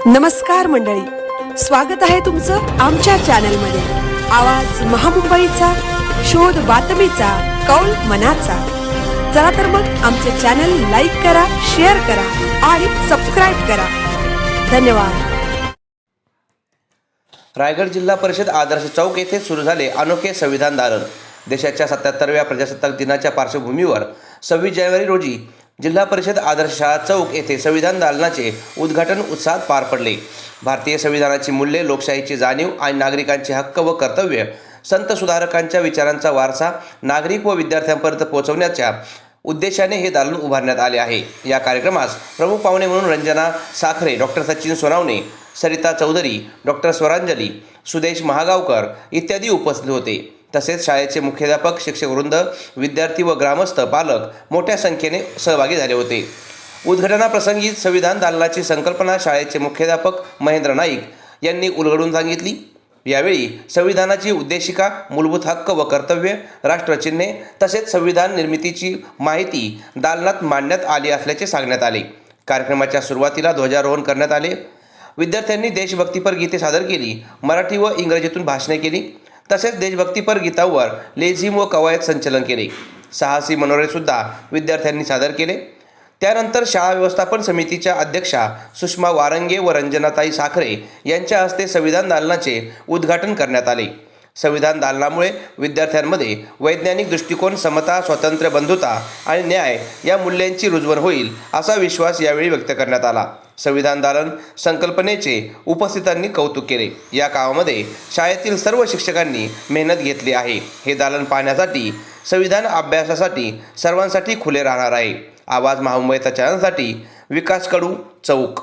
नमस्कार मंडळी, स्वागत आहे तुमचं आमच्या चॅनलमध्ये। आवाज महामुंबईचा, शोध बातमीचा, कौल मनाचा। चला तर मग आमचे चॅनल लाईक करा, शेअर करा आणि सबस्क्राइब करा। धन्यवाद। रायगड जिल्हा परिषद आदर्श चौक येथे सुरू झाले अनोखे संविधान दालन। देशाच्या 77व्या प्रजासत्ताक दिनाच्या पार्श्वभूमीवर 26 जानेवारी रोजी जिल्हा परिषद आदर्श शाळा चौक येथे संविधान दालनाचे उद्घाटन उत्साहात पार पडले। भारतीय संविधानाची मूल्ये, लोकशाहीची जाणीव आणि नागरिकांचे हक्क व कर्तव्य, संत सुधारकांच्या विचारांचा वारसा नागरिक व विद्यार्थ्यांपर्यंत पोहोचवण्याच्या उद्देशाने हे दालन उभारण्यात आले आहे। या कार्यक्रमास प्रमुख पाहुणे म्हणून रंजना साखरे, डॉक्टर सचिन सोनावणे, सरिता चौधरी, डॉक्टर स्वरांजली, सुदेश महागावकर इत्यादी उपस्थित होते। तसेच शाळेचे मुख्याध्यापक, शिक्षकवृंद, विद्यार्थी व ग्रामस्थ, पालक मोठ्या संख्येने सहभागी झाले होते। उद्घाटनाप्रसंगी संविधान दालनाची संकल्पना शाळेचे मुख्याध्यापक महेंद्र नाईक यांनी उलगडून सांगितली। यावेळी संविधानाची उद्देशिका, मूलभूत हक्क व कर्तव्य, राष्ट्रचिन्हे तसेच संविधान निर्मितीची माहिती दालनात मांडण्यात आली असल्याचे सांगण्यात आले। कार्यक्रमाच्या सुरुवातीला ध्वजारोहण करण्यात आले। विद्यार्थ्यांनी देशभक्तीपर गीते सादर केली, मराठी व इंग्रजीतून भाषणे केली। तसेच देशभक्तीपर गीतांवर लेझिम व कवायत संचलन केले। साहसी मनोरे सुद्धा विद्यार्थ्यांनी सादर केले। त्यानंतर शाळा व्यवस्थापन समितीच्या अध्यक्षा सुषमा वारंगे व रंजनाताई साखरे यांच्या हस्ते संविधान दालनाचे उद्घाटन करण्यात आले। संविधान दालनामुळे विद्यार्थ्यांमध्ये वैज्ञानिक दृष्टिकोन, समता, स्वातंत्र्य, बंधुता आणि न्याय या मूल्यांची रुजवण होईल असा विश्वास यावेळी व्यक्त करण्यात आला। संविधान दालन संकल्पनेचे उपस्थितांनी कौतुक केले। या कामामध्ये शाळेतील सर्व शिक्षकांनी मेहनत घेतली आहे। हे दालन पाहण्यासाठी, संविधान अभ्यासासाठी सर्वांसाठी खुले राहणार आहे। आवाज महामुंबईचा चॅनलसाठी विकास कडू, चौक।